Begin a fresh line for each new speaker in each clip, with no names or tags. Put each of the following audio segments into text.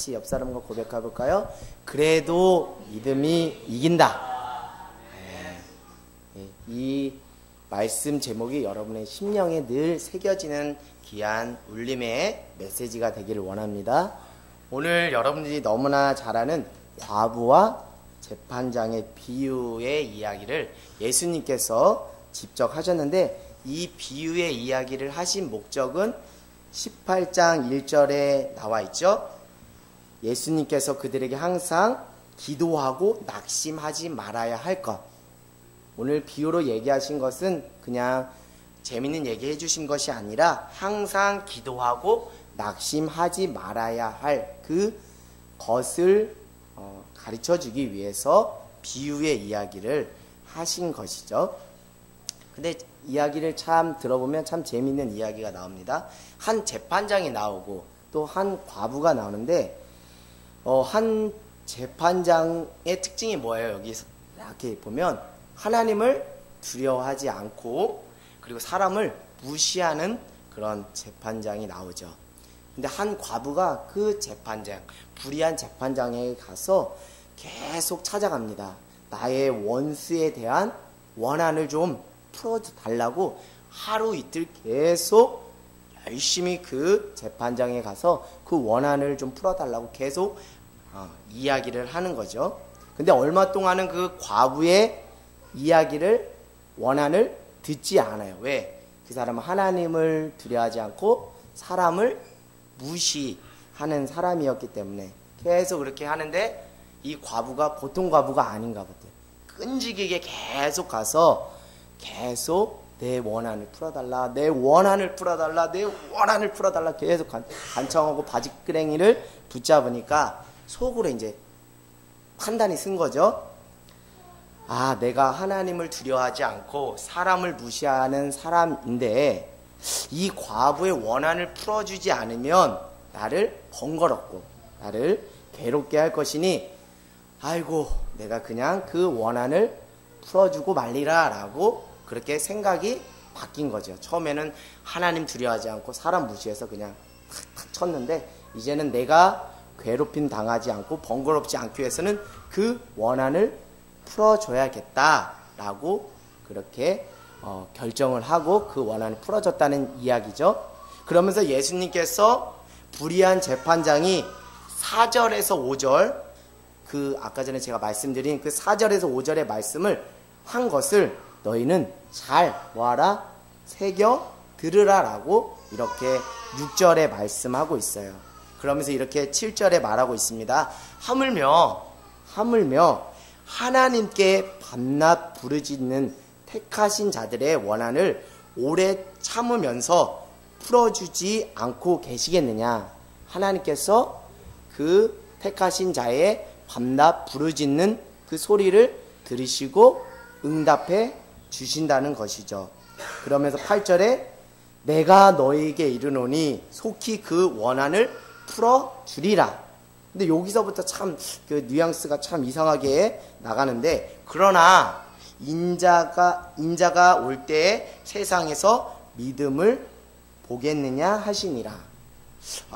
같이 옆 사람과 고백해 볼까요? 그래도 믿음이 이긴다. 이 말씀 제목이 여러분의 심령에 늘 새겨지는 귀한 울림의 메시지가 되기를 원합니다. 오늘 여러분들이 너무나 잘 아는 과부와 재판장의 비유의 이야기를 예수님께서 직접 하셨는데, 이 비유의 이야기를 하신 목적은 18장 1절에 나와 있죠. 예수님께서 그들에게 항상 기도하고 낙심하지 말아야 할 것. 오늘 비유로 얘기하신 것은 그냥 재밌는 얘기 해주신 것이 아니라 항상 기도하고 낙심하지 말아야 할 그 것을 가르쳐주기 위해서 비유의 이야기를 하신 것이죠. 근데 이야기를 참 들어보면 참 재밌는 이야기가 나옵니다. 한 재판장이 나오고 또 한 과부가 나오는데, 한 재판장의 특징이 뭐예요? 여기서 이렇게 보면 하나님을 두려워하지 않고 그리고 사람을 무시하는 그런 재판장이 나오죠. 근데 한 과부가 그 재판장, 불의한 재판장에 가서 계속 찾아갑니다. 나의 원수에 대한 원한을 좀 풀어달라고 하루 이틀 계속 열심히 그 재판장에 가서 그 원한을 좀 풀어달라고 계속 이야기를 하는 거죠. 근데 얼마 동안은 그 과부의 이야기를, 원한을 듣지 않아요. 왜? 그 사람은 하나님을 두려워하지 않고 사람을 무시하는 사람이었기 때문에 계속 그렇게 하는데, 이 과부가 보통 과부가 아닌가 보대요. 끈질기게 계속 가서 계속 내 원한을 풀어달라, 내 원한을 풀어달라, 내 원한을 풀어달라 계속 간청하고 바지끄랭이를 붙잡으니까 속으로 이제 판단이 쓴 거죠. 아, 내가 하나님을 두려워하지 않고 사람을 무시하는 사람인데 이 과부의 원한을 풀어주지 않으면 나를 번거롭고 나를 괴롭게 할 것이니, 아이고 내가 그냥 그 원한을 풀어주고 말리라 라고 그렇게 생각이 바뀐 거죠. 처음에는 하나님 두려워하지 않고 사람 무시해서 그냥 탁탁 쳤는데, 이제는 내가 괴롭힘 당하지 않고 번거롭지 않기 위해서는 그 원한을 풀어줘야겠다라고 그렇게 결정을 하고 그 원한을 풀어줬다는 이야기죠. 그러면서 예수님께서 불의한 재판장이 4절에서 5절, 그 아까 전에 제가 말씀드린 그 4절에서 5절의 말씀을 한 것을 너희는 잘 뭐하라? 새겨 들으라 라고 이렇게 6절에 말씀하고 있어요. 그러면서 이렇게 7절에 말하고 있습니다. 하물며 하나님께 밤낮 부르짖는 택하신 자들의 원한을 오래 참으면서 풀어주지 않고 계시겠느냐. 하나님께서 그 택하신 자의 밤낮 부르짖는 그 소리를 들으시고 응답해 주신다는 것이죠. 그러면서 8절에 내가 너에게 이르노니 속히 그 원한을 풀어주리라. 근데 여기서부터 참 그 뉘앙스가 참 이상하게 나가는데, 그러나 인자가 올 때에 세상에서 믿음을 보겠느냐 하시니라.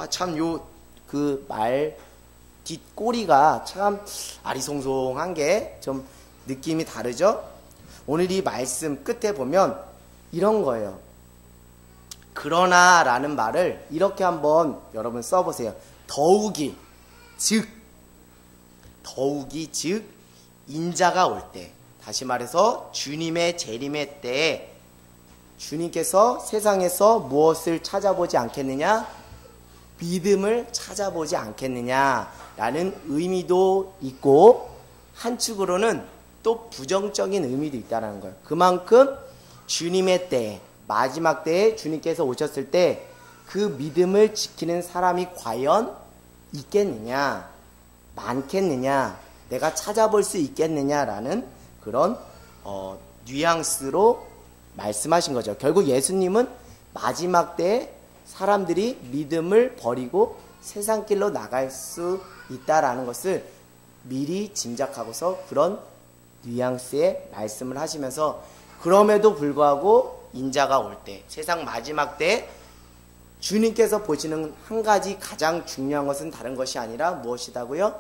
참 요 그 말 뒷꼬리가 참 아리송송한 게 좀 느낌이 다르죠? 오늘 이 말씀 끝에 보면 이런 거예요. 그러나 라는 말을 이렇게 한번 여러분 써보세요. 더욱이 즉 인자가 올 때, 다시 말해서 주님의 재림의 때에 주님께서 세상에서 무엇을 찾아보지 않겠느냐? 믿음을 찾아보지 않겠느냐라는 의미도 있고, 한축으로는 또 부정적인 의미도 있다는 거예요. 그만큼 주님의 때에, 마지막 때에 주님께서 오셨을 때 그 믿음을 지키는 사람이 과연 있겠느냐, 많겠느냐, 내가 찾아볼 수 있겠느냐라는 그런 뉘앙스로 말씀하신 거죠. 결국 예수님은 마지막 때에 사람들이 믿음을 버리고 세상 길로 나갈 수 있다라는 것을 미리 짐작하고서 그런 뉘앙스의 말씀을 하시면서, 그럼에도 불구하고 인자가 올 때, 세상 마지막 때에 주님께서 보시는 한 가지 가장 중요한 것은 다른 것이 아니라 무엇이다고요?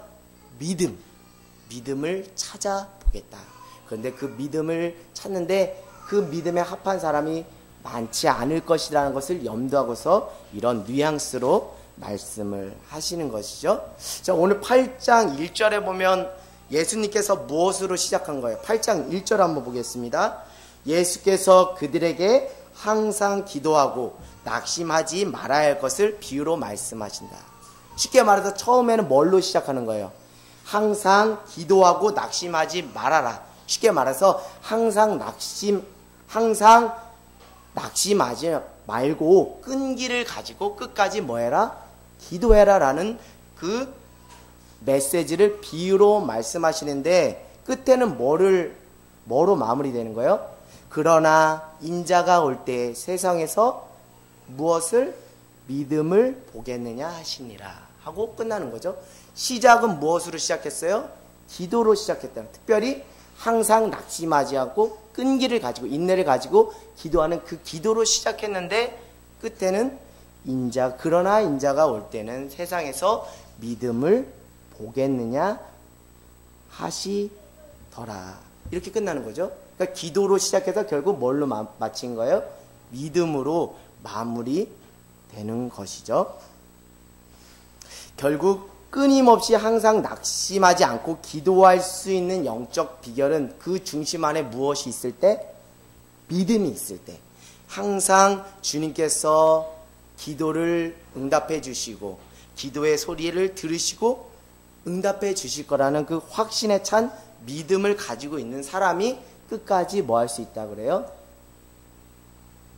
믿음을 찾아보겠다. 그런데 그 믿음을 찾는데 그 믿음에 합한 사람이 많지 않을 것이라는 것을 염두하고서 이런 뉘앙스로 말씀을 하시는 것이죠. 자, 오늘 8장 1절에 보면 예수님께서 무엇으로 시작한 거예요? 8장 1절 한번 보겠습니다. 예수께서 그들에게 항상 기도하고 낙심하지 말아야 할 것을 비유로 말씀하신다. 쉽게 말해서 처음에는 뭘로 시작하는 거예요? 항상 기도하고 낙심하지 말아라. 쉽게 말해서 항상 낙심하지 말고 끈기를 가지고 끝까지 뭐해라? 기도해라 라는 그 메시지를 비유로 말씀하시는데 끝에는 뭐로 마무리되는 거예요? 그러나 인자가 올 때 세상에서 무엇을 믿음을 보겠느냐 하시니라 하고 끝나는 거죠. 시작은 무엇으로 시작했어요? 기도로 시작했다. 특별히 항상 낙심하지 않고 끈기를 가지고 인내를 가지고 기도하는 그 기도로 시작했는데 끝에는 그러나 인자가 올 때는 세상에서 믿음을 보겠느냐 하시더라. 이렇게 끝나는 거죠. 그러니까 기도로 시작해서 결국 뭘로 마친 거예요? 믿음으로 마무리되는 것이죠. 결국 끊임없이 항상 낙심하지 않고 기도할 수 있는 영적 비결은 그 중심 안에 무엇이 있을 때? 믿음이 있을 때. 항상 주님께서 기도를 응답해 주시고 기도의 소리를 들으시고 응답해 주실 거라는 그 확신에 찬 믿음을 가지고 있는 사람이 끝까지 뭐 할 수 있다 그래요?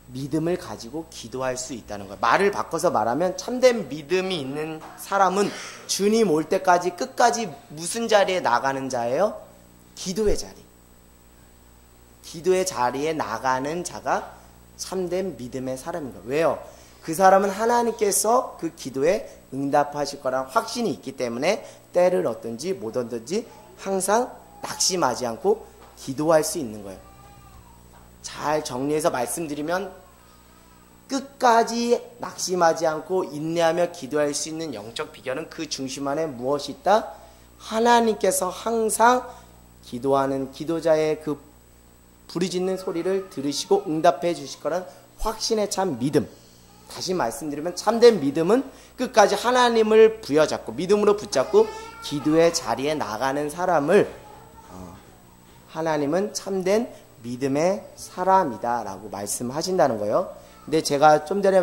믿음을 가지고 기도할 수 있다는 거예요. 말을 바꿔서 말하면 참된 믿음이 있는 사람은 주님 올 때까지 끝까지 무슨 자리에 나가는 자예요? 기도의 자리. 기도의 자리에 나가는 자가 참된 믿음의 사람인 거예요. 왜요? 그 사람은 하나님께서 그 기도에 응답하실 거라는 확신이 있기 때문에 때를 얻든지 못 얻든지 항상 낙심하지 않고 기도할 수 있는 거예요. 잘 정리해서 말씀드리면 끝까지 낙심하지 않고 인내하며 기도할 수 있는 영적 비결은 그 중심 안에 무엇이 있다? 하나님께서 항상 기도하는 기도자의 그 부르짖는 소리를 들으시고 응답해 주실 거란 확신에 찬 믿음. 다시 말씀드리면 참된 믿음은 끝까지 하나님을 부여잡고 믿음으로 붙잡고 기도의 자리에 나가는 사람을 하나님은 참된 믿음의 사람이다 라고 말씀하신다는 거예요. 근데 제가 좀 전에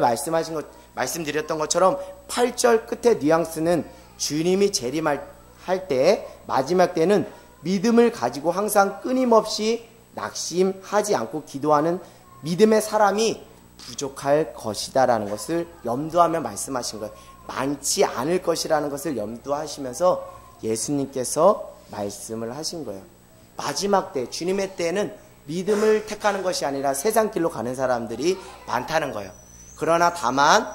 말씀드렸던 것처럼 8절 끝의 뉘앙스는 주님이 재림할 때 마지막 때는 믿음을 가지고 항상 끊임없이 낙심하지 않고 기도하는 믿음의 사람이 부족할 것이다 라는 것을 염두하며 말씀하신 거예요. 많지 않을 것이라는 것을 염두하시면서 예수님께서 말씀을 하신 거예요. 마지막 때, 주님의 때에는 믿음을 택하는 것이 아니라 세상 길로 가는 사람들이 많다는 거예요. 그러나 다만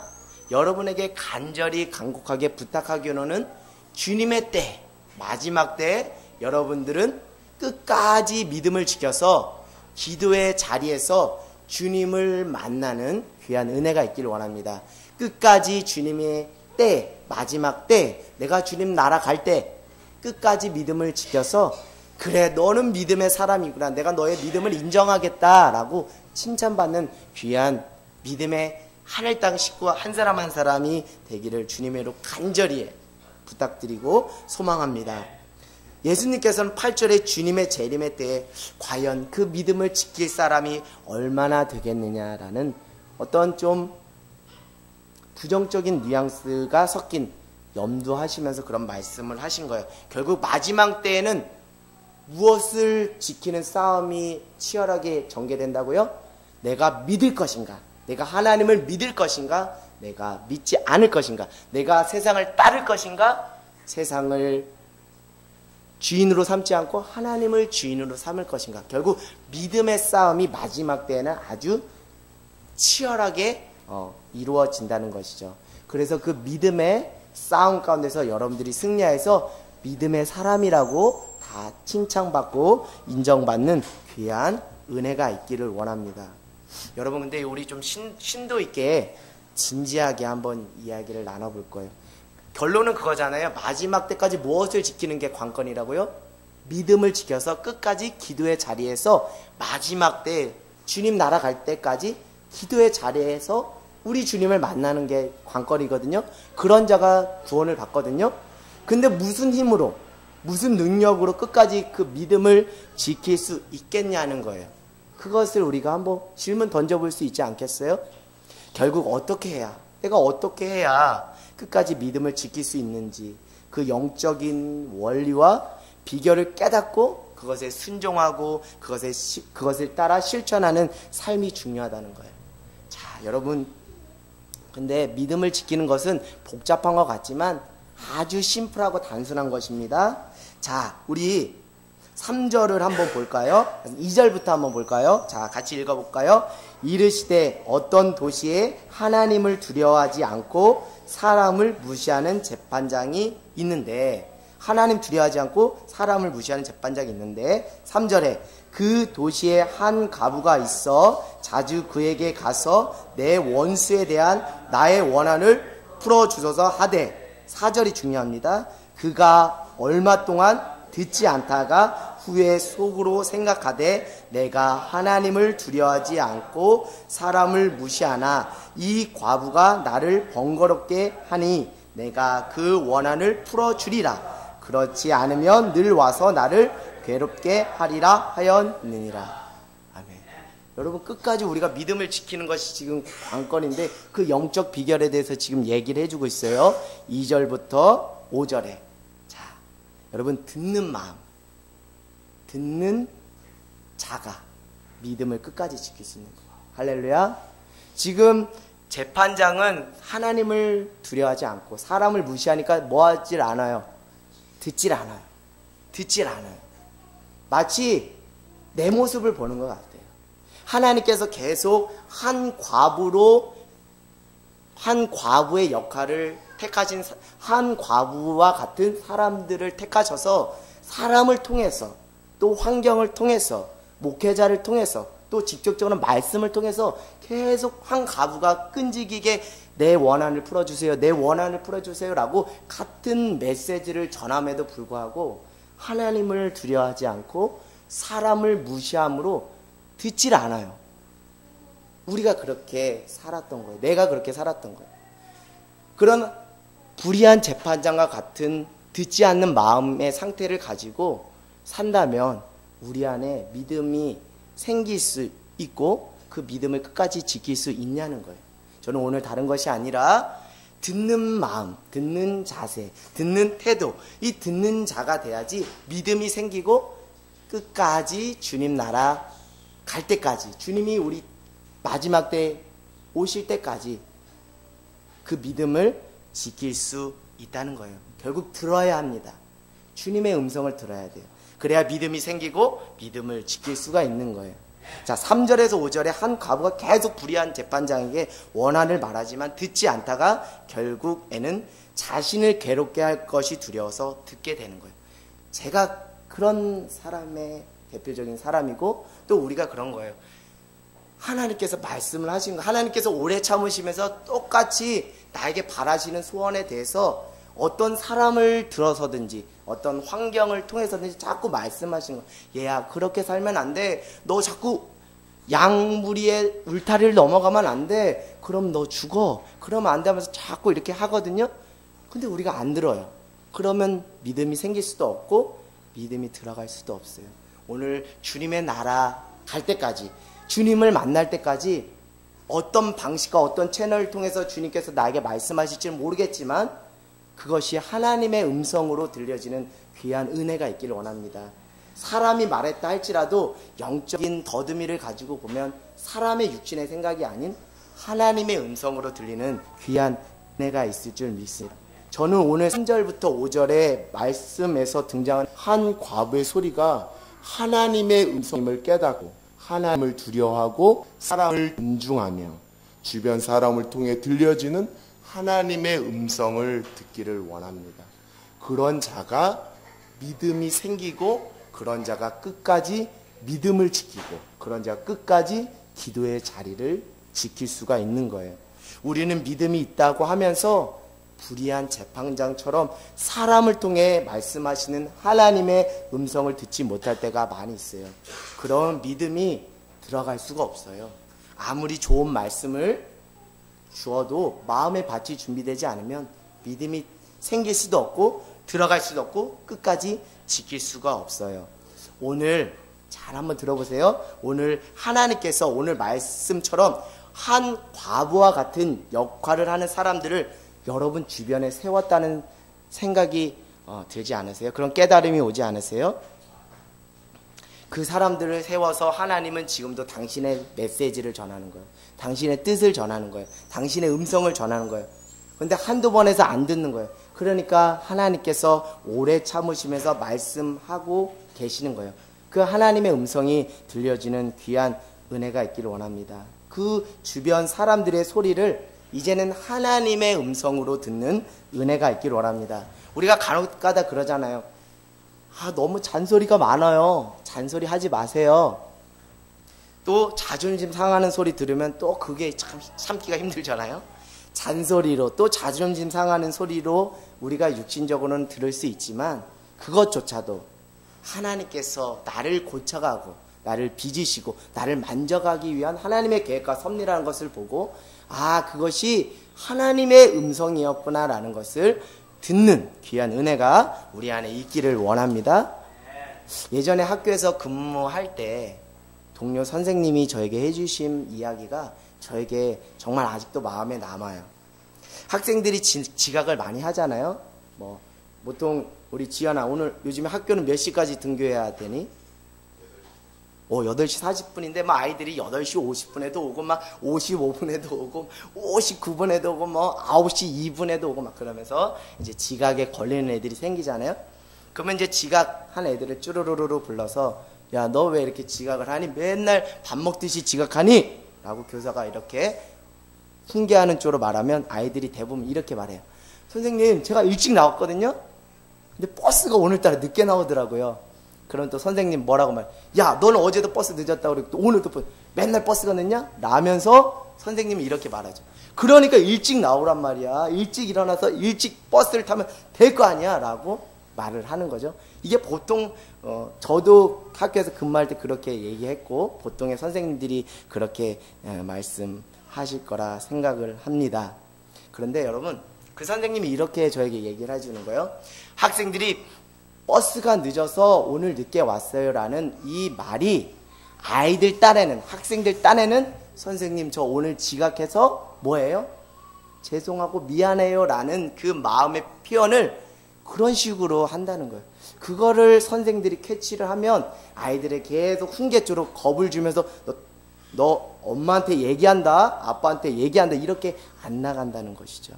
여러분에게 간절히 간곡하게 부탁하기로는 주님의 때, 마지막 때 여러분들은 끝까지 믿음을 지켜서 기도의 자리에서 주님을 만나는 귀한 은혜가 있기를 원합니다. 끝까지 주님의 때, 마지막 때, 내가 주님 나라 갈 때 끝까지 믿음을 지켜서 그래 너는 믿음의 사람이구나, 내가 너의 믿음을 인정하겠다라고 칭찬받는 귀한 믿음의 하늘 땅 식구 한 사람 한 사람이 되기를 주님으로 간절히 부탁드리고 소망합니다. 예수님께서는 8절에 주님의 재림의 때에 과연 그 믿음을 지킬 사람이 얼마나 되겠느냐라는 어떤 좀 부정적인 뉘앙스가 섞인 염두하시면서 그런 말씀을 하신 거예요. 결국 마지막 때에는 무엇을 지키는 싸움이 치열하게 전개된다고요? 내가 믿을 것인가? 내가 하나님을 믿을 것인가? 내가 믿지 않을 것인가? 내가 세상을 따를 것인가? 세상을 주인으로 삼지 않고 하나님을 주인으로 삼을 것인가? 결국 믿음의 싸움이 마지막 때에는 아주 치열하게 이루어진다는 것이죠. 그래서 그 믿음의 싸움 가운데서 여러분들이 승리해서 믿음의 사람이라고 다 칭찬받고 인정받는 귀한 은혜가 있기를 원합니다. 여러분 근데 우리 좀 심도 있게 진지하게 한번 이야기를 나눠볼 거예요. 결론은 그거잖아요. 마지막 때까지 무엇을 지키는 게 관건이라고요? 믿음을 지켜서 끝까지 기도의 자리에서 마지막 때 주님 나라 갈 때까지 기도의 자리에서 우리 주님을 만나는 게 관건이거든요. 그런 자가 구원을 받거든요. 근데 무슨 힘으로, 무슨 능력으로 끝까지 그 믿음을 지킬 수 있겠냐는 거예요. 그것을 우리가 한번 질문 던져볼 수 있지 않겠어요? 결국 어떻게 해야, 내가 어떻게 해야 끝까지 믿음을 지킬 수 있는지, 그 영적인 원리와 비결을 깨닫고 그것에 순종하고 그것을 따라 실천하는 삶이 중요하다는 거예요. 자, 여러분, 근데 믿음을 지키는 것은 복잡한 것 같지만 아주 심플하고 단순한 것입니다. 자, 우리 3절을 한번 볼까요? 2절부터 한번 볼까요? 자, 같이 읽어볼까요? 이르시되 어떤 도시에 하나님을 두려워하지 않고 사람을 무시하는 재판장이 있는데, 하나님 두려워하지 않고 사람을 무시하는 재판장이 있는데, 3절에 그 도시에 한 과부가 있어 자주 그에게 가서 내 원수에 대한 나의 원한을 풀어주소서 하되, 4절이 중요합니다. 그가 얼마 동안 듣지 않다가 후에 속으로 생각하되 내가 하나님을 두려워하지 않고 사람을 무시하나 이 과부가 나를 번거롭게 하니 내가 그 원한을 풀어주리라. 그렇지 않으면 늘 와서 나를 괴롭게 하리라 하였느니라. 아멘. 여러분, 끝까지 우리가 믿음을 지키는 것이 지금 관건인데 그 영적 비결에 대해서 지금 얘기를 해주고 있어요. 2절부터 5절에. 자, 여러분, 듣는 마음, 듣는 자가 믿음을 끝까지 지킬 수 있는 거예요. 할렐루야. 지금 재판장은 하나님을 두려워하지 않고 사람을 무시하니까 뭐 하질 않아요? 듣질 않아요. 듣질 않아요. 마치 내 모습을 보는 것 같아요. 하나님께서 계속 한 과부의 역할을 택하신, 한 과부와 같은 사람들을 택하셔서 사람을 통해서, 또 환경을 통해서, 목회자를 통해서, 또 직접적으로 말씀을 통해서 계속 한 과부가 끈질기게 내 원한을 풀어주세요, 내 원한을 풀어주세요 라고 같은 메시지를 전함에도 불구하고 하나님을 두려워하지 않고 사람을 무시함으로 듣질 않아요. 우리가 그렇게 살았던 거예요. 내가 그렇게 살았던 거예요. 그런 불의한 재판장과 같은 듣지 않는 마음의 상태를 가지고 산다면 우리 안에 믿음이 생길 수 있고 그 믿음을 끝까지 지킬 수 있냐는 거예요. 저는 오늘 다른 것이 아니라 듣는 마음, 듣는 자세, 듣는 태도, 이 듣는 자가 돼야지 믿음이 생기고 끝까지 주님 나라 갈 때까지, 주님이 우리 마지막 때 오실 때까지 그 믿음을 지킬 수 있다는 거예요. 결국 들어야 합니다. 주님의 음성을 들어야 돼요. 그래야 믿음이 생기고 믿음을 지킬 수가 있는 거예요. 자, 3절에서 5절에 한 과부가 계속 불의한 재판장에게 원한을 말하지만 듣지 않다가 결국에는 자신을 괴롭게 할 것이 두려워서 듣게 되는 거예요. 제가 그런 사람의 대표적인 사람이고 또 우리가 그런 거예요. 하나님께서 말씀을 하신 거, 하나님께서 오래 참으시면서 똑같이 나에게 바라시는 소원에 대해서 어떤 사람을 들어서든지 어떤 환경을 통해서든지 자꾸 말씀하시는 거. 얘야, 그렇게 살면 안 돼. 너 자꾸 양무리의 울타리를 넘어가면 안 돼. 그럼 너 죽어. 그러면 안 돼 하면서 자꾸 이렇게 하거든요. 근데 우리가 안 들어요. 그러면 믿음이 생길 수도 없고 믿음이 들어갈 수도 없어요. 오늘 주님의 나라 갈 때까지, 주님을 만날 때까지 어떤 방식과 어떤 채널을 통해서 주님께서 나에게 말씀하실지는 모르겠지만 그것이 하나님의 음성으로 들려지는 귀한 은혜가 있기를 원합니다. 사람이 말했다 할지라도 영적인 더듬이를 가지고 보면 사람의 육신의 생각이 아닌 하나님의 음성으로 들리는 귀한 은혜가 있을 줄 믿습니다. 저는 오늘 3절부터 5절의 말씀에서 등장한 한 과부의 소리가 하나님의 음성임을 깨닫고 하나님을 두려워하고 사람을 존중하며 주변 사람을 통해 들려지는 하나님의 음성을 듣기를 원합니다. 그런 자가 믿음이 생기고 그런 자가 끝까지 믿음을 지키고 그런 자가 끝까지 기도의 자리를 지킬 수가 있는 거예요. 우리는 믿음이 있다고 하면서 불의한 재판장처럼 사람을 통해 말씀하시는 하나님의 음성을 듣지 못할 때가 많이 있어요. 그런 믿음이 들어갈 수가 없어요. 아무리 좋은 말씀을 주어도 마음의 밭이 준비되지 않으면 믿음이 생길 수도 없고 들어갈 수도 없고 끝까지 지킬 수가 없어요. 오늘 잘 한번 들어보세요. 오늘 하나님께서 오늘 말씀처럼 한 과부와 같은 역할을 하는 사람들을 여러분 주변에 세웠다는 생각이 들지 않으세요? 그런 깨달음이 오지 않으세요? 그 사람들을 세워서 하나님은 지금도 당신의 메시지를 전하는 거예요. 당신의 뜻을 전하는 거예요. 당신의 음성을 전하는 거예요. 그런데 한두 번에서 안 듣는 거예요. 그러니까 하나님께서 오래 참으시면서 말씀하고 계시는 거예요. 그 하나님의 음성이 들려지는 귀한 은혜가 있기를 원합니다. 그 주변 사람들의 소리를 이제는 하나님의 음성으로 듣는 은혜가 있기를 원합니다. 우리가 간혹가다 그러잖아요. 너무 잔소리가 많아요. 잔소리 하지 마세요. 또 자존심 상하는 소리 들으면 또 그게 참 참기가 힘들잖아요. 잔소리로 또 자존심 상하는 소리로 우리가 육신적으로는 들을 수 있지만 그것조차도 하나님께서 나를 고쳐가고 나를 빚으시고 나를 만져가기 위한 하나님의 계획과 섭리라는 것을 보고 그것이 하나님의 음성이었구나라는 것을 듣는 귀한 은혜가 우리 안에 있기를 원합니다. 예전에 학교에서 근무할 때 동료 선생님이 저에게 해주신 이야기가 저에게 정말 아직도 마음에 남아요. 학생들이 지각을 많이 하잖아요. 보통 우리 지연아 오늘 요즘에 학교는 몇 시까지 등교해야 되니? 8시 40분인데 아이들이 8시 50분에도 오고 55분에도 오고 59분에도 오고 9시 2분에도 오고 그러면서 이제 지각에 걸리는 애들이 생기잖아요. 그러면 이제 지각한 애들을 쭈루루루 불러서 야, 너 왜 이렇게 지각을 하니? 맨날 밥 먹듯이 지각하니? 라고 교사가 이렇게 훈계하는 쪽으로 말하면 아이들이 대부분 이렇게 말해요. 선생님, 제가 일찍 나왔거든요. 근데 버스가 오늘따라 늦게 나오더라고요. 그럼 또 선생님 뭐라고 야, 너는 어제도 버스 늦었다고 그러고 또 오늘도 맨날 버스가 늦냐? 라면서 선생님이 이렇게 말하죠. 그러니까 일찍 나오란 말이야. 일찍 일어나서 일찍 버스를 타면 될 거 아니야? 라고 말을 하는 거죠. 이게 보통 저도 학교에서 근무할 때 그렇게 얘기했고 보통의 선생님들이 그렇게 말씀하실 거라 생각을 합니다. 그런데 여러분, 그 선생님이 이렇게 저에게 얘기를 해주는 거예요. 학생들이 버스가 늦어서 오늘 늦게 왔어요 라는 이 말이 아이들 딴에는, 학생들 딴에는 선생님 저 오늘 지각해서 뭐예요? 죄송하고 미안해요 라는 그 마음의 표현을 그런 식으로 한다는 거예요. 그거를 선생들이 캐치를 하면 아이들에 계속 훈계조로 겁을 주면서 너 엄마한테 얘기한다, 아빠한테 얘기한다 이렇게 안 나간다는 것이죠.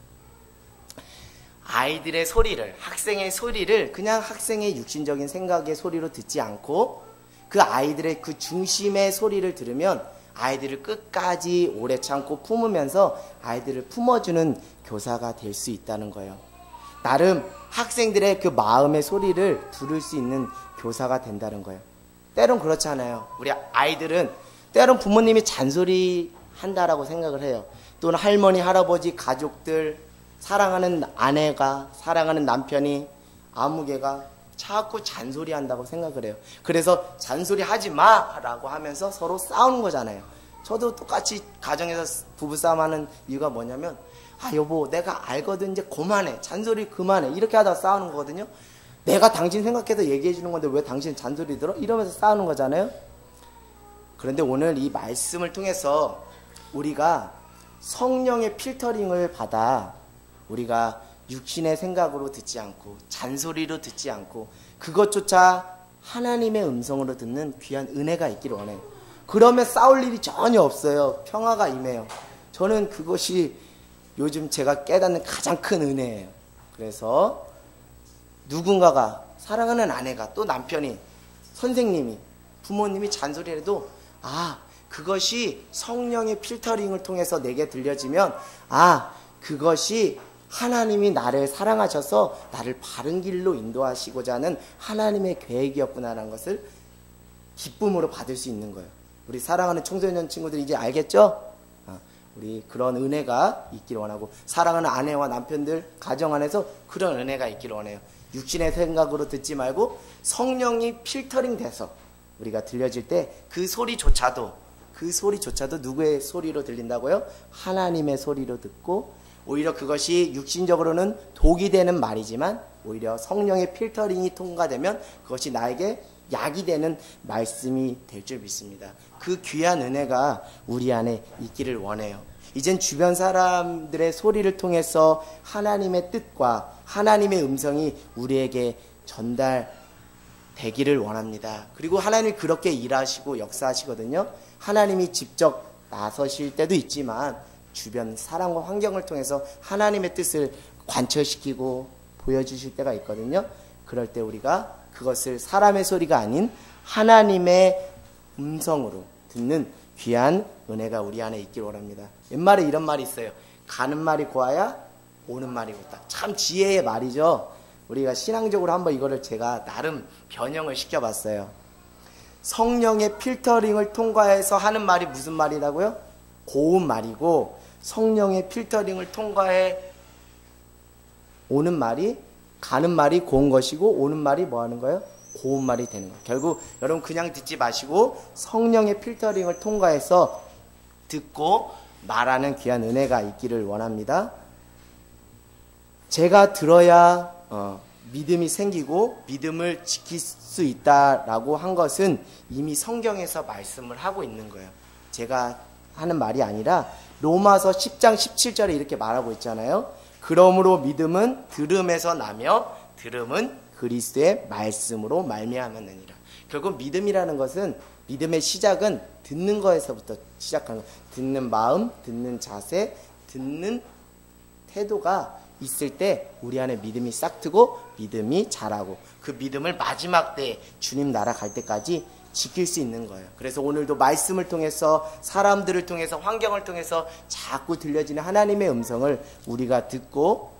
아이들의 소리를, 학생의 소리를 그냥 학생의 육신적인 생각의 소리로 듣지 않고 그 아이들의 그 중심의 소리를 들으면 아이들을 끝까지 오래 참고 품으면서 아이들을 품어주는 교사가 될 수 있다는 거예요. 나름 학생들의 그 마음의 소리를 들을 수 있는 교사가 된다는 거예요. 때론 그렇잖아요. 우리 아이들은 때론 부모님이 잔소리 한다라고 생각을 해요. 또는 할머니, 할아버지, 가족들, 사랑하는 아내가, 사랑하는 남편이, 아무개가 자꾸 잔소리 한다고 생각을 해요. 그래서 잔소리 하지 마! 라고 하면서 서로 싸우는 거잖아요. 저도 똑같이 가정에서 부부싸움 하는 이유가 뭐냐면 여보 내가 알거든 이제 그만해. 잔소리 그만해. 이렇게 하다가 싸우는 거거든요. 내가 당신 생각해서 얘기해 주는 건데 왜 당신 잔소리 들어? 이러면서 싸우는 거잖아요. 그런데 오늘 이 말씀을 통해서 우리가 성령의 필터링을 받아 우리가 육신의 생각으로 듣지 않고 잔소리로 듣지 않고 그것조차 하나님의 음성으로 듣는 귀한 은혜가 있기를 원해요. 그러면 싸울 일이 전혀 없어요. 평화가 임해요. 저는 그것이 요즘 제가 깨닫는 가장 큰 은혜예요. 그래서 누군가가, 사랑하는 아내가, 또 남편이, 선생님이, 부모님이 잔소리해도 그것이 성령의 필터링을 통해서 내게 들려지면 그것이 하나님이 나를 사랑하셔서 나를 바른 길로 인도하시고자 하는 하나님의 계획이었구나라는 것을 기쁨으로 받을 수 있는 거예요. 우리 사랑하는 청소년 친구들 이제 알겠죠? 우리 그런 은혜가 있기를 원하고, 사랑하는 아내와 남편들 가정 안에서 그런 은혜가 있기를 원해요. 육신의 생각으로 듣지 말고 성령이 필터링 돼서 우리가 들려질 때 그 소리조차도 누구의 소리로 들린다고요? 하나님의 소리로 듣고, 오히려 그것이 육신적으로는 독이 되는 말이지만 오히려 성령의 필터링이 통과되면 그것이 나에게 약이 되는 말씀이 될 줄 믿습니다. 그 귀한 은혜가 우리 안에 있기를 원해요. 이젠 주변 사람들의 소리를 통해서 하나님의 뜻과 하나님의 음성이 우리에게 전달되기를 원합니다. 그리고 하나님이 그렇게 일하시고 역사하시거든요. 하나님이 직접 나서실 때도 있지만 주변 사람과 환경을 통해서 하나님의 뜻을 관철시키고 보여주실 때가 있거든요. 그럴 때 우리가 그것을 사람의 소리가 아닌 하나님의 음성으로 듣는 귀한 은혜가 우리 안에 있기를 원합니다. 옛말에 이런 말이 있어요. 가는 말이 고와야 오는 말이 곧다. 참 지혜의 말이죠. 우리가 신앙적으로 한번 이거를 제가 나름 변형을 시켜봤어요. 성령의 필터링을 통과해서 하는 말이 무슨 말이라고요? 고운 말이고, 성령의 필터링을 통과해 오는 말이, 가는 말이 고운 것이고 오는 말이 뭐 하는 거예요? 고운 말이 되는 거예요. 결국 여러분 그냥 듣지 마시고 성령의 필터링을 통과해서 듣고 말하는 귀한 은혜가 있기를 원합니다. 제가 들어야 믿음이 생기고 믿음을 지킬 수 있다라고 한 것은 이미 성경에서 말씀을 하고 있는 거예요. 제가 하는 말이 아니라 로마서 10장 17절에 이렇게 말하고 있잖아요. 그러므로 믿음은 들음에서 나며 들음은 그리스도의 말씀으로 말미암았느니라. 결국 믿음이라는 것은, 믿음의 시작은 듣는 거에서부터 시작하는 거예요. 듣는 마음, 듣는 자세, 듣는 태도가 있을 때 우리 안에 믿음이 싹트고 믿음이 자라고, 그 믿음을 마지막 때 주님 나라 갈 때까지 지킬 수 있는 거예요. 그래서 오늘도 말씀을 통해서, 사람들을 통해서, 환경을 통해서 자꾸 들려지는 하나님의 음성을 우리가 듣고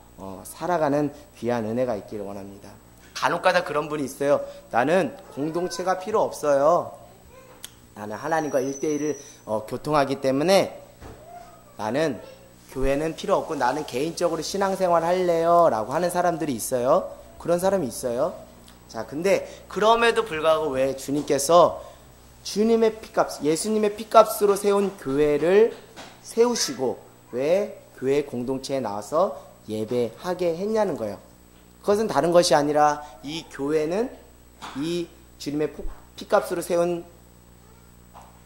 살아가는 귀한 은혜가 있기를 원합니다. 간혹가다 그런 분이 있어요. 나는 공동체가 필요 없어요. 나는 하나님과 1대1을 교통하기 때문에 나는 교회는 필요 없고 나는 개인적으로 신앙생활 할래요 라고 하는 사람들이 있어요. 그런 사람이 있어요. 자, 근데 그럼에도 불구하고 왜 주님께서 주님의 피값, 예수님의 피값으로 세운 교회를 세우시고 왜 교회 공동체에 나와서 예배하게 했냐는 거예요. 그것은 다른 것이 아니라 이 교회는, 이 주님의 피값으로 세운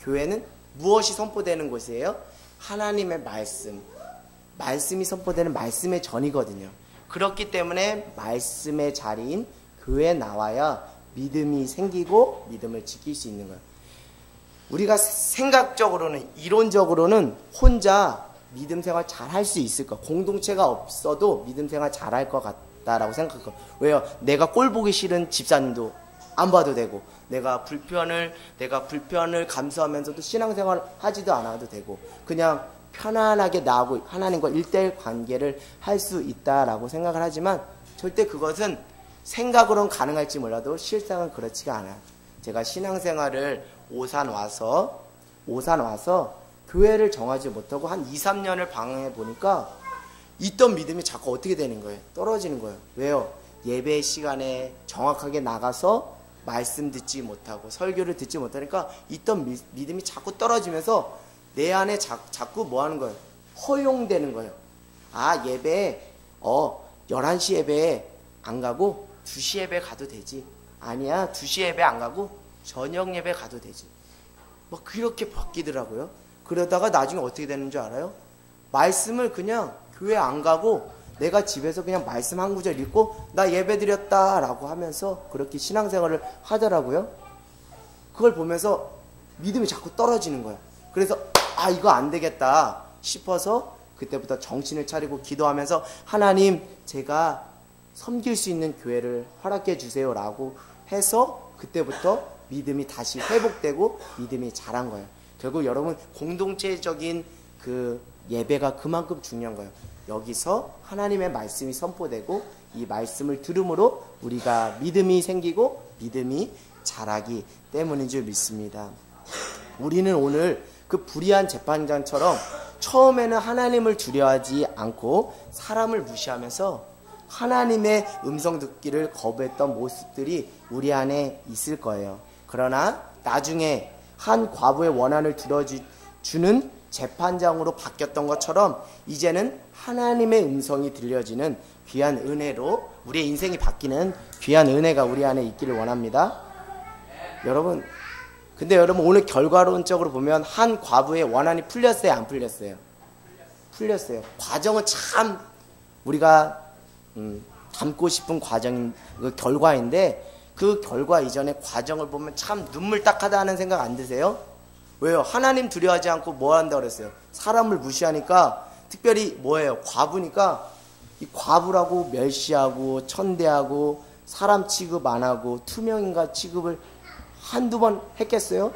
교회는 무엇이 선포되는 곳이에요? 하나님의 말씀이 선포되는 말씀의 전이거든요. 그렇기 때문에 말씀의 자리인 교회에 나와야 믿음이 생기고 믿음을 지킬 수 있는 거예요. 우리가 생각적으로는, 이론적으로는 혼자 믿음 생활 잘 할 수 있을 거야. 공동체가 없어도 믿음 생활 잘 할 것 같다라고 생각할 거야. 왜요? 내가 꼴 보기 싫은 집사님도 안 봐도 되고, 내가 불편을 감수하면서도 신앙생활 하지도 않아도 되고, 그냥 편안하게 나하고 하나님과 1대1 관계를 할 수 있다라고 생각을 하지만, 절대 그것은 생각으로는 가능할지 몰라도 실상은 그렇지가 않아요. 제가 신앙생활을 오산 와서 교회를 정하지 못하고 한 2, 3년을 방황해 보니까 있던 믿음이 자꾸 어떻게 되는 거예요? 떨어지는 거예요. 왜요? 예배 시간에 정확하게 나가서 말씀 듣지 못하고 설교를 듣지 못하니까 있던 믿음이 자꾸 떨어지면서 내 안에 자꾸 뭐 하는 거예요? 허용되는 거예요. 아, 예배 11시 예배에 안 가고 2시 예배 가도 되지. 아니야, 2시 예배 안 가고 저녁 예배 가도 되지. 뭐 그렇게 바뀌더라고요. 그러다가 나중에 어떻게 되는 줄 알아요? 말씀을 그냥 교회 안 가고 내가 집에서 그냥 말씀 한 구절 읽고 나 예배 드렸다라고 하면서 그렇게 신앙생활을 하더라고요. 그걸 보면서 믿음이 자꾸 떨어지는 거예요. 그래서 이거 안 되겠다 싶어서 그때부터 정신을 차리고 기도하면서 하나님, 제가 섬길 수 있는 교회를 허락해 주세요 라고 해서 그때부터 믿음이 다시 회복되고 믿음이 자란 거예요. 결국 여러분, 공동체적인 그 예배가 그만큼 중요한 거예요. 여기서 하나님의 말씀이 선포되고 이 말씀을 들음으로 우리가 믿음이 생기고 믿음이 자라기 때문인 줄 믿습니다. 우리는 오늘 그 불의한 재판장처럼 처음에는 하나님을 두려워하지 않고 사람을 무시하면서 하나님의 음성 듣기를 거부했던 모습들이 우리 안에 있을 거예요. 그러나 나중에 한 과부의 원한을 들어주는 재판장으로 바뀌었던 것처럼 이제는 하나님의 음성이 들려지는 귀한 은혜로 우리의 인생이 바뀌는 귀한 은혜가 우리 안에 있기를 원합니다. 여러분, 근데 여러분 오늘 결과론적으로 보면 한 과부의 원한이 풀렸어요? 안 풀렸어요? 풀렸어요. 과정은 참 우리가 담고 싶은 과정인 그 결과인데 그 결과 이전의 과정을 보면 참 눈물딱하다 하는 생각 안 드세요? 왜요? 하나님 두려워하지 않고 뭐 한다고 그랬어요? 사람을 무시하니까 특별히 뭐예요? 과부니까 이 과부라고 멸시하고 천대하고 사람 취급 안 하고 투명인간 취급을 한두 번 했겠어요?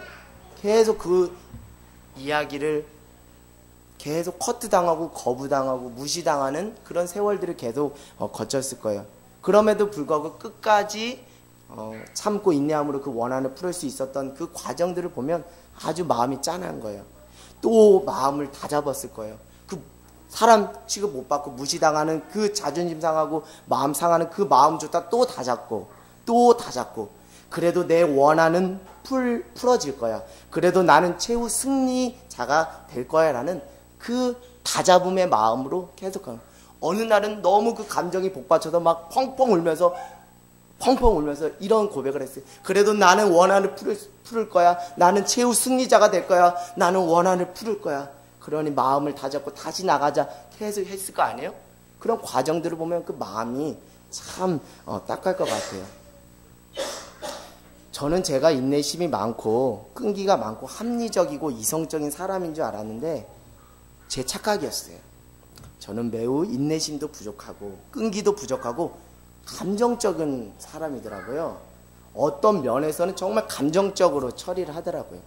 계속 그 이야기를 계속 커트당하고 거부당하고 무시당하는 그런 세월들을 계속 거쳤을 거예요. 그럼에도 불구하고 끝까지 참고 인내함으로 그 원한을 풀을 수 있었던 그 과정들을 보면 아주 마음이 짠한 거예요. 또 마음을 다잡았을 거예요. 그 사람 취급 못 받고 무시당하는 그 자존심 상하고 마음 상하는 그 마음조차 또 다잡고 또 다잡고 그래도 내 원한은 풀어질 거야. 그래도 나는 최후 승리자가 될 거야 라는 그 다잡음의 마음으로 계속 가는. 어느 날은 너무 그 감정이 복받쳐서 막 펑펑 울면서 이런 고백을 했어요. 그래도 나는 원한을 풀을 거야. 나는 최후 승리자가 될 거야. 나는 원한을 풀을 거야. 그러니 마음을 다잡고 다시 나가자 계속 했을 거 아니에요? 그런 과정들을 보면 그 마음이 참 딱할 것 같아요. 저는 제가 인내심이 많고 끈기가 많고 합리적이고 이성적인 사람인 줄 알았는데 제 착각이었어요. 저는 매우 인내심도 부족하고 끈기도 부족하고 감정적인 사람이더라고요. 어떤 면에서는 정말 감정적으로 처리를 하더라고요.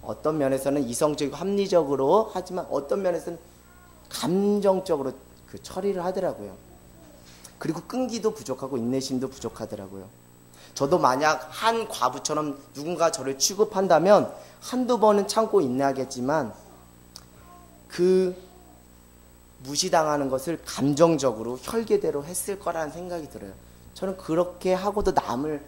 어떤 면에서는 이성적이고 합리적으로 하지만 어떤 면에서는 감정적으로 그 처리를 하더라고요. 그리고 끈기도 부족하고 인내심도 부족하더라고요. 저도 만약 한 과부처럼 누군가 저를 취급한다면 한두 번은 참고 인내하겠지만 그 무시당하는 것을 감정적으로 혈기대로 했을 거라는 생각이 들어요. 저는 그렇게 하고도 남을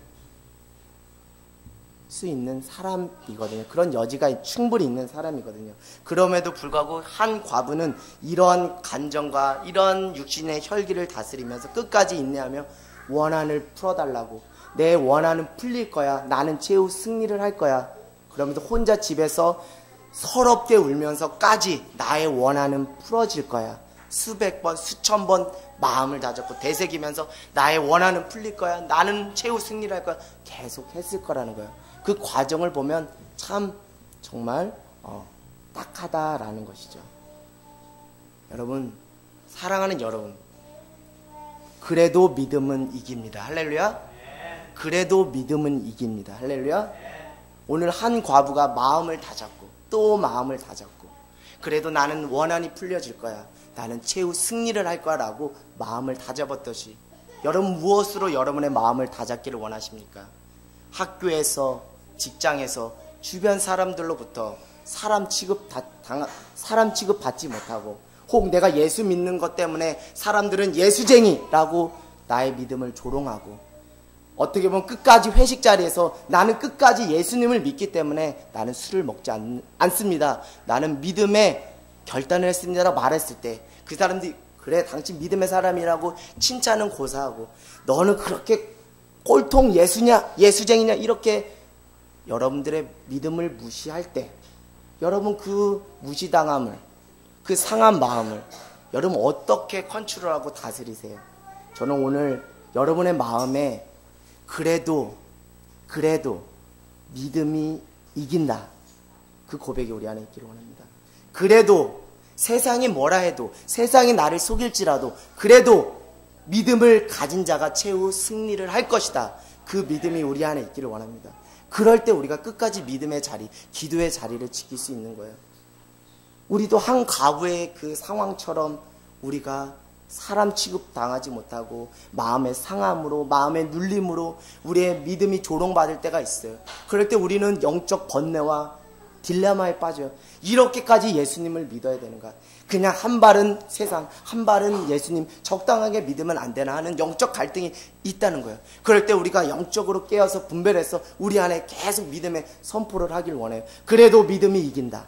수 있는 사람이거든요. 그런 여지가 충분히 있는 사람이거든요. 그럼에도 불구하고 한 과부는 이런 감정과 이런 육신의 혈기를 다스리면서 끝까지 인내하며 원한을 풀어달라고, 내 원한은 풀릴 거야, 나는 최후 승리를 할 거야, 그러면서 혼자 집에서 서럽게 울면서까지 나의 원한은 풀어질 거야, 수백 번 수천 번 마음을 다잡고 되새기면서 나의 원한은 풀릴 거야, 나는 최후 승리를 할 거야 계속 했을 거라는 거예요. 그 과정을 보면 참 정말 딱하다라는 것이죠. 여러분, 사랑하는 여러분, 그래도 믿음은 이깁니다. 할렐루야. 그래도 믿음은 이깁니다. 할렐루야. 오늘 한 과부가 마음을 다잡고 또 마음을 다잡고 그래도 나는 원한이 풀려질 거야, 나는 최후 승리를 할 거야 라고 마음을 다잡았듯이 여러분 무엇으로 여러분의 마음을 다잡기를 원하십니까? 학교에서, 직장에서, 주변 사람들로부터 사람 취급 받지 못하고, 혹 내가 예수 믿는 것 때문에 사람들은 예수쟁이라고 나의 믿음을 조롱하고, 어떻게 보면 끝까지 회식 자리에서 나는 끝까지 예수님을 믿기 때문에 나는 술을 먹지 않습니다, 나는 믿음의 결단을 했습니다 라고 말했을 때 그 사람들이 그래 당신 믿음의 사람이라고 칭찬은 고사하고, 너는 그렇게 꼴통 예수냐 예수쟁이냐 이렇게 여러분들의 믿음을 무시할 때 여러분 그 무시당함을, 그 상한 마음을 여러분 어떻게 컨트롤하고 다스리세요? 저는 오늘 여러분의 마음에 그래도 믿음이 이긴다, 그 고백이 우리 안에 있기를 원합니다. 그래도 세상이 뭐라 해도, 세상이 나를 속일지라도 그래도 믿음을 가진 자가 최후 승리를 할 것이다, 그 믿음이 우리 안에 있기를 원합니다. 그럴 때 우리가 끝까지 믿음의 자리, 기도의 자리를 지킬 수 있는 거예요. 우리도 한 과부의 그 상황처럼 우리가 사람 취급당하지 못하고 마음의 상함으로, 마음의 눌림으로 우리의 믿음이 조롱받을 때가 있어요. 그럴 때 우리는 영적 번뇌와 딜레마에 빠져요. 이렇게까지 예수님을 믿어야 되는가? 그냥 한 발은 세상, 한 발은 예수님, 적당하게 믿으면 안 되나 하는 영적 갈등이 있다는 거예요. 그럴 때 우리가 영적으로 깨어서 분별해서 우리 안에 계속 믿음의 선포를 하길 원해요. 그래도 믿음이 이긴다.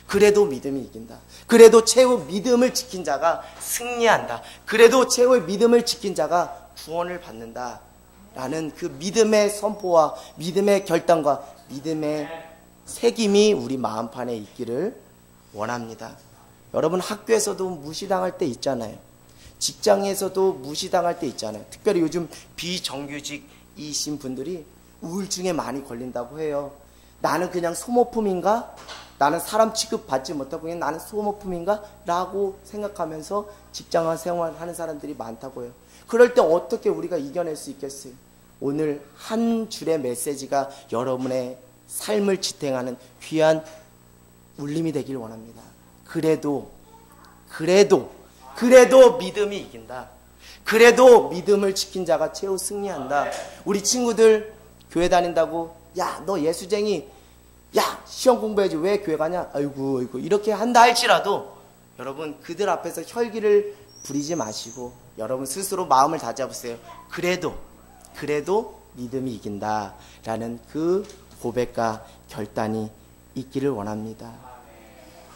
그래도 믿음이 이긴다. 그래도 최후 믿음을 지킨 자가 승리한다. 그래도 최후의 믿음을 지킨 자가 구원을 받는다. 라는 그 믿음의 선포와 믿음의 결단과 믿음의 새김이 우리 마음판에 있기를 원합니다. 여러분, 학교에서도 무시당할 때 있잖아요. 직장에서도 무시당할 때 있잖아요. 특별히 요즘 비정규직이신 분들이 우울증에 많이 걸린다고 해요. 나는 그냥 소모품인가? 나는 사람 취급받지 못하고 그냥 나는 소모품인가? 라고 생각하면서 직장 생활하는 사람들이 많다고 해요. 그럴 때 어떻게 우리가 이겨낼 수 있겠어요? 오늘 한 줄의 메시지가 여러분의 삶을 지탱하는 귀한 울림이 되길 원합니다. 그래도 믿음이 이긴다. 그래도 믿음을 지킨 자가 최후 승리한다. 우리 친구들 교회 다닌다고, 야, 너 예수쟁이, 야, 시험 공부해야지 왜 교회 가냐? 아이고 이렇게 한다 할지라도 여러분, 그들 앞에서 혈기를 부리지 마시고 여러분 스스로 마음을 다잡으세요. 그래도 믿음이 이긴다 라는 그 고백과 결단이 있기를 원합니다.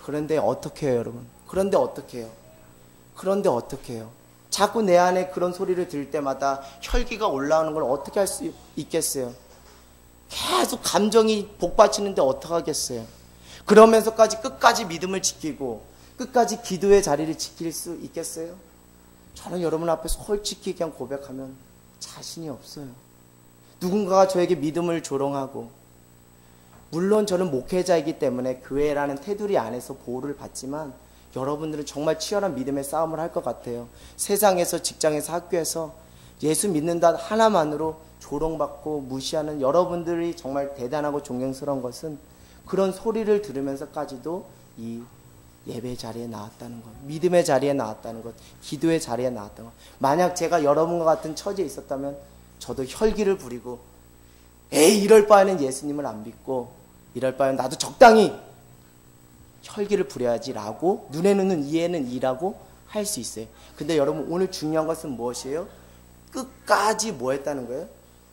그런데 어떻게 해요, 여러분? 그런데 어떻게 해요? 자꾸 내 안에 그런 소리를 들을 때마다 혈기가 올라오는 걸 어떻게 할 수 있겠어요? 계속 감정이 복받치는데 어떡하겠어요? 그러면서까지 끝까지 믿음을 지키고 끝까지 기도의 자리를 지킬 수 있겠어요? 저는 여러분 앞에서 솔직히 그냥 고백하면 자신이 없어요. 누군가가 저에게 믿음을 조롱하고, 물론 저는 목회자이기 때문에 교회라는 테두리 안에서 보호를 받지만 여러분들은 정말 치열한 믿음의 싸움을 할 것 같아요. 세상에서, 직장에서, 학교에서 예수 믿는다 하나만으로 조롱받고 무시하는 여러분들이 정말 대단하고 존경스러운 것은 그런 소리를 들으면서까지도 이 예배 자리에 나왔다는 것, 믿음의 자리에 나왔다는 것, 기도의 자리에 나왔다는 것. 만약 제가 여러분과 같은 처지에 있었다면 저도 혈기를 부리고, 에이, 이럴 바에는 예수님을 안 믿고, 이럴 바에는 나도 적당히 혈기를 부려야지 라고, 눈에는 눈, 이에는 이라고 할 수 있어요. 근데 여러분, 오늘 중요한 것은 무엇이에요? 끝까지 뭐 했다는 거예요?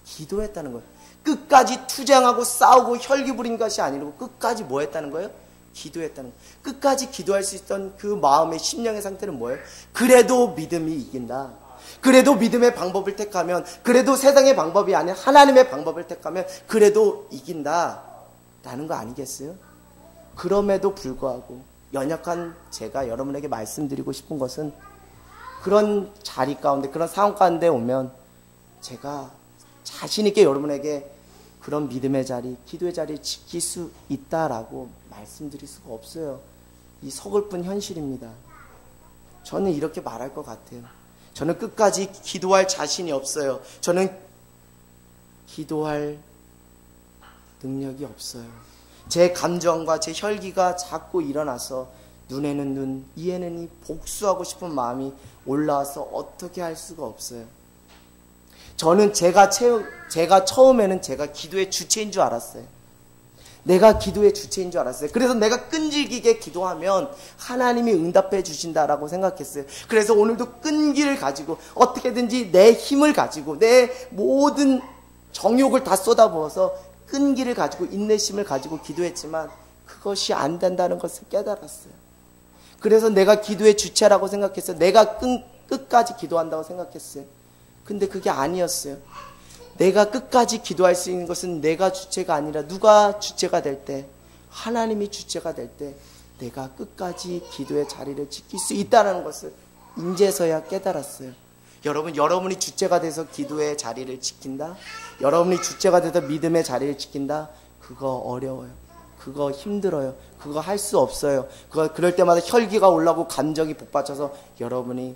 기도했다는 거예요. 끝까지 투쟁하고 싸우고 혈기 부린 것이 아니고 끝까지 뭐 했다는 거예요? 기도했다는 거예요. 끝까지 기도할 수 있던 그 마음의 심령의 상태는 뭐예요? 그래도 믿음이 이긴다. 그래도 믿음의 방법을 택하면, 그래도 세상의 방법이 아닌 하나님의 방법을 택하면 그래도 이긴다 라는 거 아니겠어요? 그럼에도 불구하고 연약한 제가 여러분에게 말씀드리고 싶은 것은, 그런 자리 가운데, 그런 상황 가운데 오면 제가 자신 있게 여러분에게 그런 믿음의 자리, 기도의 자리를 지킬 수 있다라고 말씀드릴 수가 없어요. 이 서글픈 현실입니다. 저는 이렇게 말할 것 같아요. 저는 끝까지 기도할 자신이 없어요. 저는 기도할 능력이 없어요. 제 감정과 제 혈기가 자꾸 일어나서 눈에는 눈, 이에는 이 복수하고 싶은 마음이 올라와서 어떻게 할 수가 없어요. 저는 제가 처음에는 제가 기도의 주체인 줄 알았어요. 내가 기도의 주체인 줄 알았어요. 그래서 내가 끈질기게 기도하면 하나님이 응답해 주신다라고 생각했어요. 그래서 오늘도 끈기를 가지고 어떻게든지 내 힘을 가지고 내 모든 정욕을 다 쏟아부어서 끈기를 가지고 인내심을 가지고 기도했지만 그것이 안 된다는 것을 깨달았어요. 그래서 내가 기도의 주체라고 생각했어요. 내가 끝까지 기도한다고 생각했어요. 근데 그게 아니었어요. 내가 끝까지 기도할 수 있는 것은 내가 주체가 아니라 누가 주체가 될 때, 하나님이 주체가 될 때 내가 끝까지 기도의 자리를 지킬 수 있다는 것을 이제서야 깨달았어요. 여러분, 여러분이 주체가 돼서 기도의 자리를 지킨다? 여러분이 주체가 돼서 믿음의 자리를 지킨다? 그거 어려워요. 그거 힘들어요. 그거 할 수 없어요. 그럴 때마다 혈기가 올라오고 감정이 복받쳐서 여러분이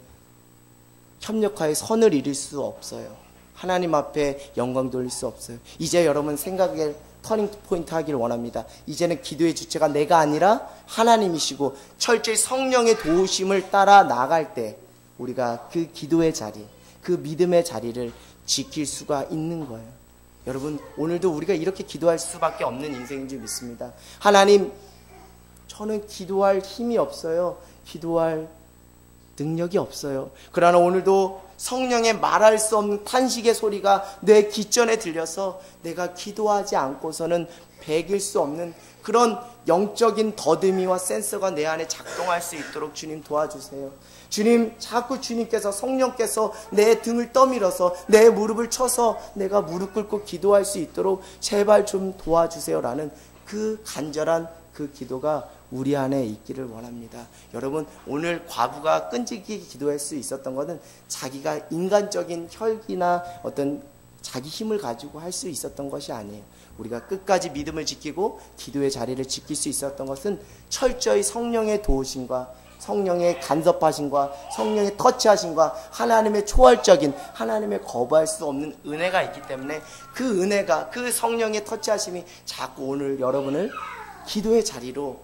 협력하여 선을 이룰 수 없어요. 하나님 앞에 영광 돌릴 수 없어요. 이제 여러분 생각의 터닝 포인트 하기를 원합니다. 이제는 기도의 주체가 내가 아니라 하나님이시고 철저히 성령의 도우심을 따라 나갈 때 우리가 그 기도의 자리, 그 믿음의 자리를 지킬 수가 있는 거예요. 여러분, 오늘도 우리가 이렇게 기도할 수밖에 없는 인생인 줄 믿습니다. 하나님, 저는 기도할 힘이 없어요. 기도할 능력이 없어요. 그러나 오늘도 성령의 말할 수 없는 탄식의 소리가 내 귓전에 들려서 내가 기도하지 않고서는 배길 수 없는 그런 영적인 더듬이와 센서가 내 안에 작동할 수 있도록 주님 도와주세요. 주님, 자꾸 주님께서, 성령께서 내 등을 떠밀어서 내 무릎을 쳐서 내가 무릎 꿇고 기도할 수 있도록 제발 좀 도와주세요라는 그 간절한 그 기도가 우리 안에 있기를 원합니다. 여러분, 오늘 과부가 끈질기게 기도할 수 있었던 것은 자기가 인간적인 혈기나 어떤 자기 힘을 가지고 할 수 있었던 것이 아니에요. 우리가 끝까지 믿음을 지키고 기도의 자리를 지킬 수 있었던 것은 철저히 성령의 도우심과 성령의 간섭하심과 성령의 터치하심과 하나님의 초월적인, 하나님의 거부할 수 없는 은혜가 있기 때문에 그 은혜가, 그 성령의 터치하심이 자꾸 오늘 여러분을 기도의 자리로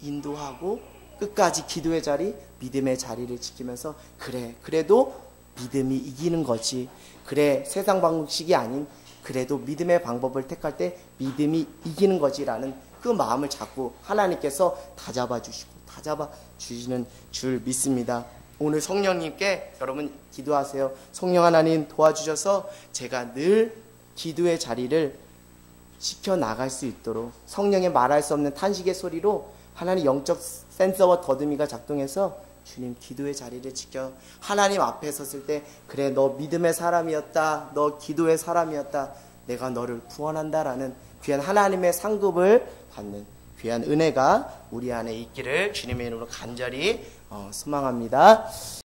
인도하고 끝까지 기도의 자리, 믿음의 자리를 지키면서 그래도 믿음이 이기는 거지. 그래, 세상 방식이 아닌 그래도 믿음의 방법을 택할 때 믿음이 이기는 거지라는 그 마음을 자꾸 하나님께서 다잡아 주시는 줄 믿습니다. 오늘 성령님께 여러분 기도하세요. 성령 하나님 도와주셔서 제가 늘 기도의 자리를 지켜나갈 수 있도록 성령의 말할 수 없는 탄식의 소리로 하나님 영적 센서와 더듬이가 작동해서 주님 기도의 자리를 지켜 하나님 앞에 섰을 때 그래, 너 믿음의 사람이었다, 너 기도의 사람이었다, 내가 너를 구원한다라는 귀한 하나님의 상급을 받는 귀한 은혜가 우리 안에 있기를 주님의 이름으로 간절히 소망합니다.